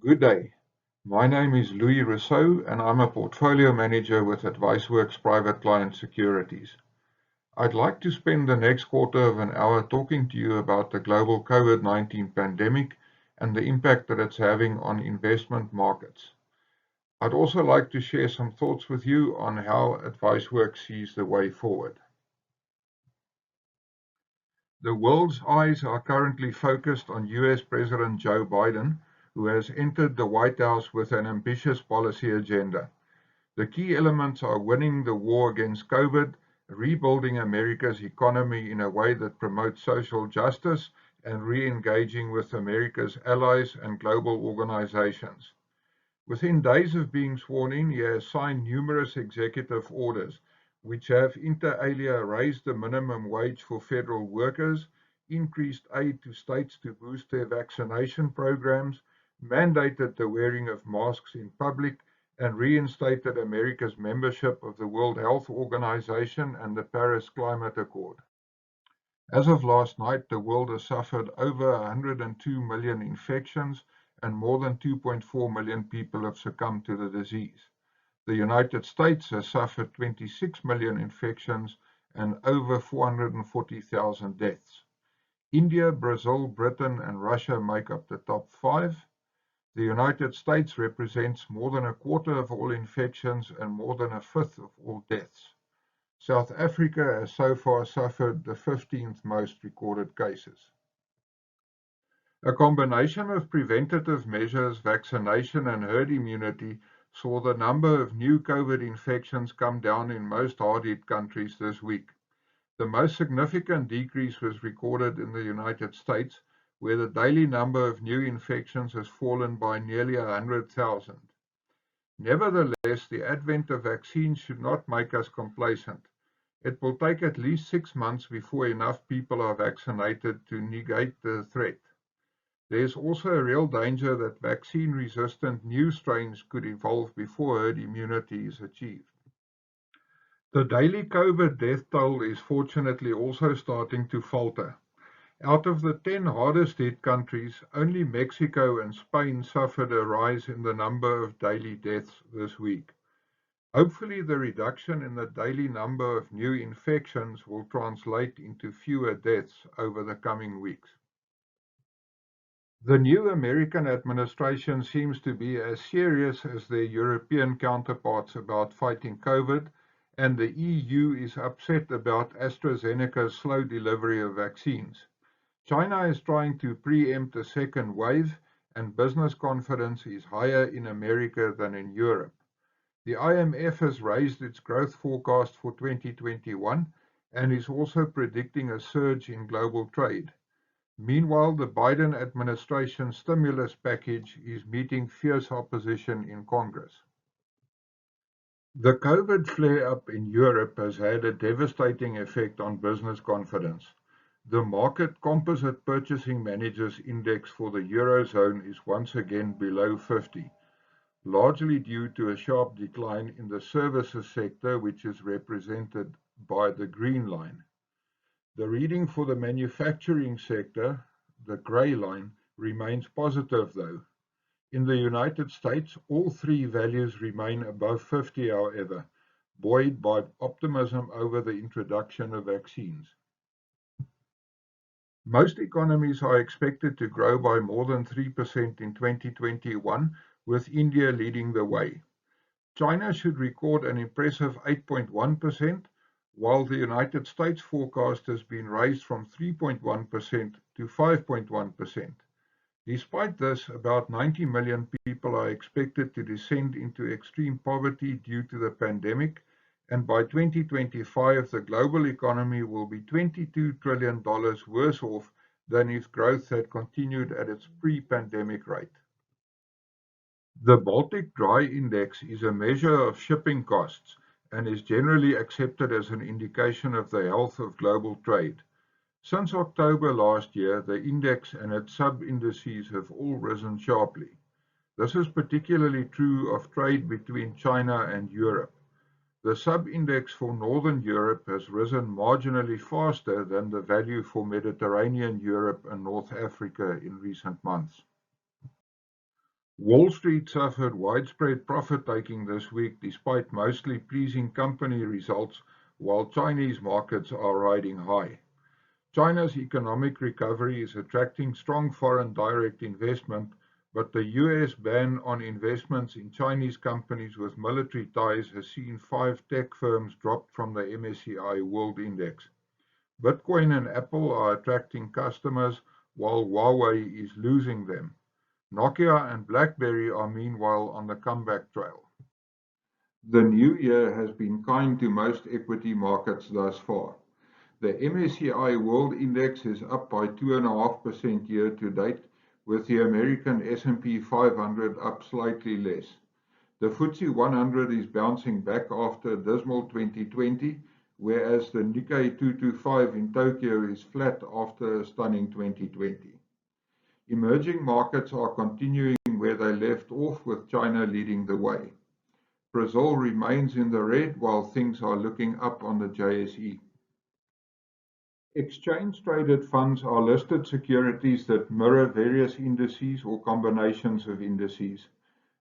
Good day. My name is Rossouw, and I'm a portfolio manager with Adviceworx Private Client Securities. I'd like to spend the next quarter of an hour talking to you about the global COVID-19 pandemic and the impact that it's having on investment markets. I'd also like to share some thoughts with you on how Adviceworx sees the way forward. The world's eyes are currently focused on US President Joe Biden, who has entered the White House with an ambitious policy agenda. The key elements are winning the war against COVID, rebuilding America's economy in a way that promotes social justice, and re-engaging with America's allies and global organizations. Within days of being sworn in, he has signed numerous executive orders, which have inter alia raised the minimum wage for federal workers, increased aid to states to boost their vaccination programs, mandated the wearing of masks in public, and reinstated America's membership of the World Health Organization and the Paris Climate Accord. As of last night, the world has suffered over 102 million infections and more than 2.4 million people have succumbed to the disease. The United States has suffered 26 million infections and over 440,000 deaths. India, Brazil, Britain, and Russia make up the top 5. The United States represents more than a quarter of all infections and more than a fifth of all deaths. South Africa has so far suffered the 15th most recorded cases. A combination of preventative measures, vaccination, and herd immunity saw the number of new COVID infections come down in most hard-hit countries this week. The most significant decrease was recorded in the United States, where the daily number of new infections has fallen by nearly 100,000. Nevertheless, the advent of vaccines should not make us complacent. It will take at least 6 months before enough people are vaccinated to negate the threat. There is also a real danger that vaccine-resistant new strains could evolve before herd immunity is achieved. The daily COVID death toll is fortunately also starting to falter. Out of the 10 hardest hit countries, only Mexico and Spain suffered a rise in the number of daily deaths this week. Hopefully, the reduction in the daily number of new infections will translate into fewer deaths over the coming weeks. The new American administration seems to be as serious as their European counterparts about fighting COVID, and the EU is upset about AstraZeneca's slow delivery of vaccines. China is trying to preempt a second wave, and business confidence is higher in America than in Europe. The IMF has raised its growth forecast for 2021 and is also predicting a surge in global trade. Meanwhile, the Biden administration stimulus package is meeting fierce opposition in Congress. The COVID flare-up in Europe has had a devastating effect on business confidence. The Market Composite Purchasing Managers Index for the Eurozone is once again below 50, largely due to a sharp decline in the services sector, which is represented by the green line. The reading for the manufacturing sector, the grey line, remains positive though. In the United States, all three values remain above 50, however, buoyed by optimism over the introduction of vaccines. Most economies are expected to grow by more than 3% in 2021, with India leading the way. China should record an impressive 8.1%, while the United States forecast has been raised from 3.1% to 5.1%. Despite this, about 90 million people are expected to descend into extreme poverty due to the pandemic, and by 2025, the global economy will be $22 trillion worse off than if growth had continued at its pre-pandemic rate. The Baltic Dry Index is a measure of shipping costs and is generally accepted as an indication of the health of global trade. Since October last year, the index and its sub-indices have all risen sharply. This is particularly true of trade between China and Europe. The sub-index for Northern Europe has risen marginally faster than the value for Mediterranean Europe and North Africa in recent months. Wall Street suffered widespread profit-taking this week despite mostly pleasing company results, while Chinese markets are riding high. China's economic recovery is attracting strong foreign direct investment, but the US ban on investments in Chinese companies with military ties has seen 5 tech firms drop from the MSCI World Index. Bitcoin and Apple are attracting customers, while Huawei is losing them. Nokia and BlackBerry are meanwhile on the comeback trail. The new year has been kind to most equity markets thus far. The MSCI World Index is up by 2.5% year to date, with the American S&P 500 up slightly less. The FTSE 100 is bouncing back after a dismal 2020, whereas the Nikkei 225 in Tokyo is flat after a stunning 2020. Emerging markets are continuing where they left off, with China leading the way. Brazil remains in the red while things are looking up on the JSE. Exchange-traded funds are listed securities that mirror various indices or combinations of indices.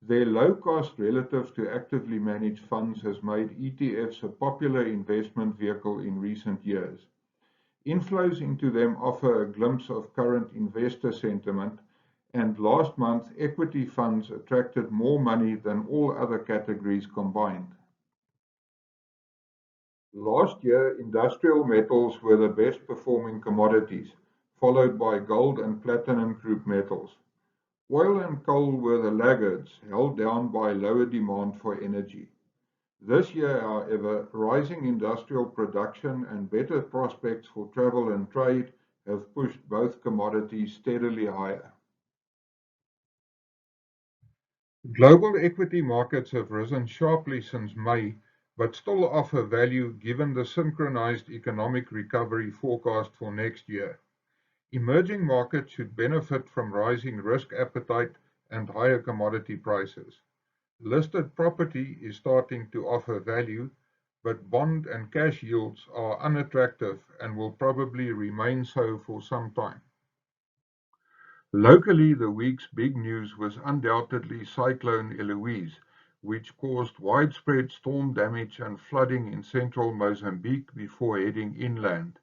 Their low cost relative to actively managed funds has made ETFs a popular investment vehicle in recent years. Inflows into them offer a glimpse of current investor sentiment, and last month equity funds attracted more money than all other categories combined. Last year, industrial metals were the best performing commodities, followed by gold and platinum group metals. Oil and coal were the laggards, held down by lower demand for energy. This year, however, rising industrial production and better prospects for travel and trade have pushed both commodities steadily higher. Global equity markets have risen sharply since May, but still offer value given the synchronized economic recovery forecast for next year. Emerging markets should benefit from rising risk appetite and higher commodity prices. Listed property is starting to offer value, but bond and cash yields are unattractive and will probably remain so for some time. Locally, the week's big news was undoubtedly Cyclone Eloise, which caused widespread storm damage and flooding in central Mozambique before heading inland.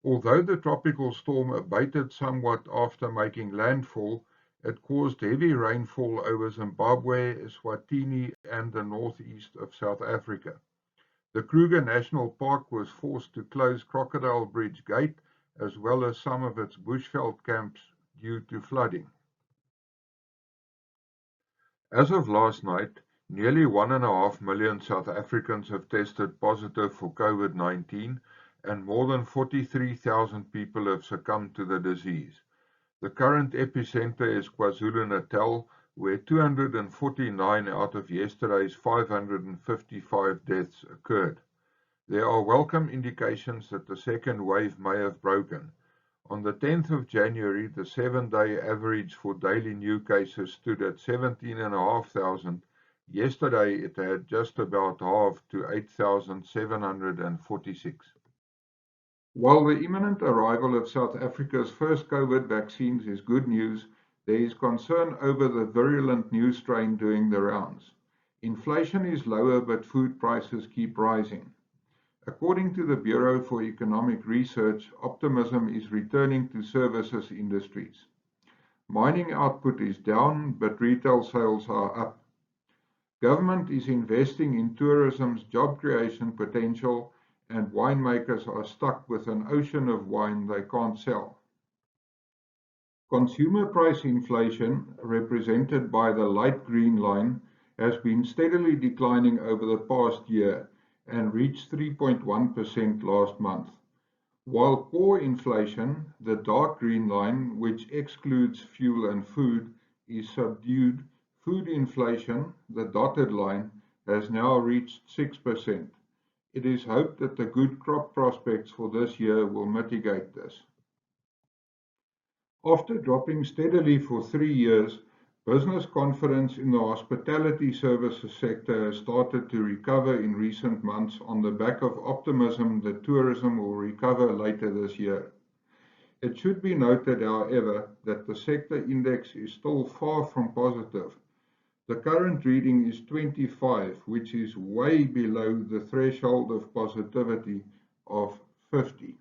Although the tropical storm abated somewhat after making landfall, it caused heavy rainfall over Zimbabwe, Eswatini, and the northeast of South Africa. The Kruger National Park was forced to close Crocodile Bridge Gate, as well as some of its bushveld camps, due to flooding. As of last night, nearly 1.5 million South Africans have tested positive for COVID-19, and more than 43,000 people have succumbed to the disease. The current epicenter is KwaZulu-Natal, where 249 out of yesterday's 555 deaths occurred. There are welcome indications that the second wave may have broken. On the 10th of January, the 7-day average for daily new cases stood at 17,500. Yesterday, it had just about halved to 8,746. While the imminent arrival of South Africa's first COVID vaccines is good news, there is concern over the virulent new strain doing the rounds. Inflation is lower, but food prices keep rising. According to the Bureau for Economic Research, optimism is returning to services industries. Mining output is down, but retail sales are up. Government is investing in tourism's job creation potential, and winemakers are stuck with an ocean of wine they can't sell. Consumer price inflation, represented by the light green line, has been steadily declining over the past year and reached 3.1% last month. While core inflation, the dark green line, which excludes fuel and food, is subdued, food inflation, the dotted line, has now reached 6%. It is hoped that the good crop prospects for this year will mitigate this. After dropping steadily for 3 years, business confidence in the hospitality services sector has started to recover in recent months on the back of optimism that tourism will recover later this year. It should be noted, however, that the sector index is still far from positive. The current reading is 25, which is way below the threshold of positivity of 50.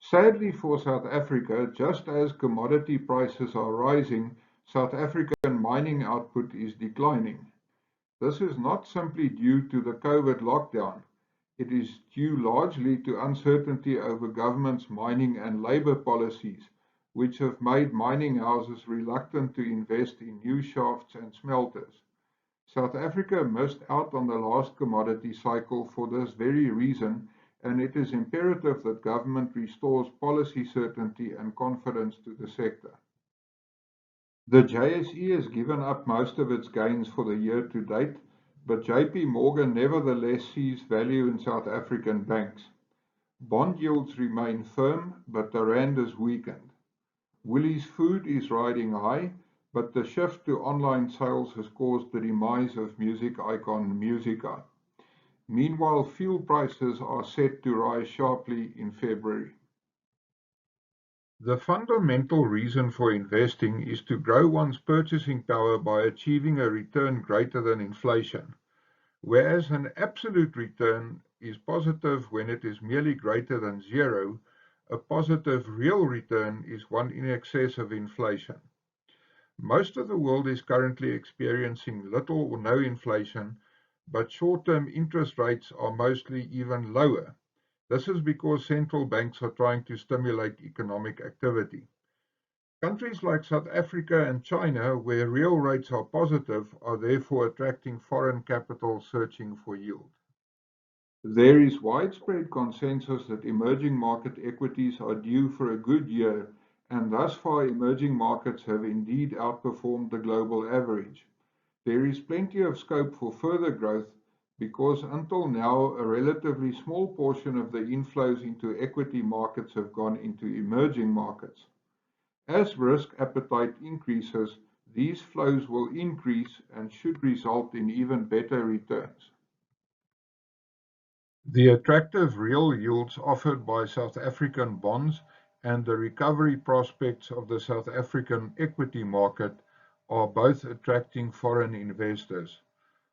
Sadly for South Africa, just as commodity prices are rising, South African mining output is declining. This is not simply due to the COVID lockdown. It is due largely to uncertainty over government's mining and labour policies, which have made mining houses reluctant to invest in new shafts and smelters. South Africa missed out on the last commodity cycle for this very reason, and it is imperative that government restores policy certainty and confidence to the sector. The JSE has given up most of its gains for the year to date, but JP Morgan nevertheless sees value in South African banks. Bond yields remain firm, but the rand is weakened. Woolies Food is riding high, but the shift to online sales has caused the demise of music icon Musica. Meanwhile, fuel prices are set to rise sharply in February. The fundamental reason for investing is to grow one's purchasing power by achieving a return greater than inflation, whereas an absolute return is positive when it is merely greater than zero. A positive real return is one in excess of inflation. Most of the world is currently experiencing little or no inflation, but short-term interest rates are mostly even lower. This is because central banks are trying to stimulate economic activity. Countries like South Africa and China, where real rates are positive, are therefore attracting foreign capital searching for yield. There is widespread consensus that emerging market equities are due for a good year, and thus far emerging markets have indeed outperformed the global average. There is plenty of scope for further growth because until now a relatively small portion of the inflows into equity markets have gone into emerging markets. As risk appetite increases, these flows will increase and should result in even better returns. The attractive real yields offered by South African bonds and the recovery prospects of the South African equity market are both attracting foreign investors.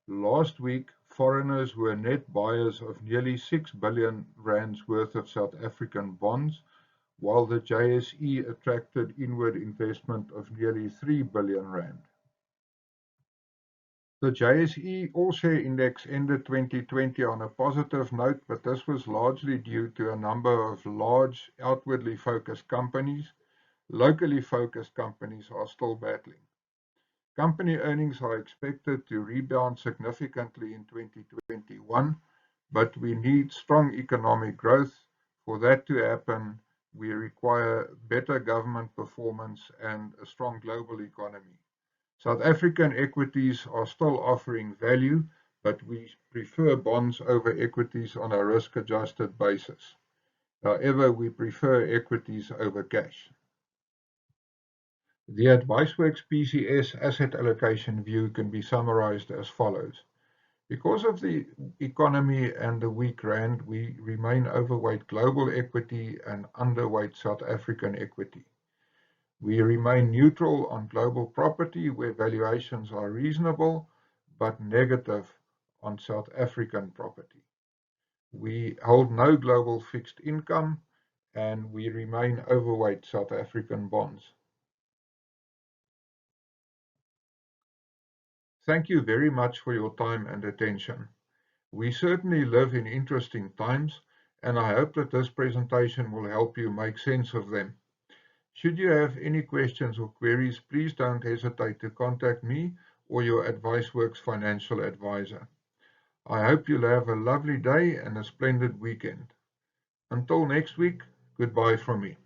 Last week, foreigners were net buyers of nearly 6 billion rands worth of South African bonds, while the JSE attracted inward investment of nearly 3 billion rand. The JSE All-Share Index ended 2020 on a positive note, but this was largely due to a number of large, outwardly focused companies. Locally focused companies are still battling. Company earnings are expected to rebound significantly in 2021, but we need strong economic growth. For that to happen, we require better government performance and a strong global economy. South African equities are still offering value, but we prefer bonds over equities on a risk-adjusted basis. However, we prefer equities over cash. The Adviceworx PCS asset allocation view can be summarized as follows. Because of the economy and the weak rand, we remain overweight global equity and underweight South African equity. We remain neutral on global property where valuations are reasonable, but negative on South African property. We hold no global fixed income, and we remain overweight South African bonds. Thank you very much for your time and attention. We certainly live in interesting times, and I hope that this presentation will help you make sense of them. Should you have any questions or queries, please don't hesitate to contact me or your Adviceworx financial advisor. I hope you'll have a lovely day and a splendid weekend. Until next week, goodbye from me.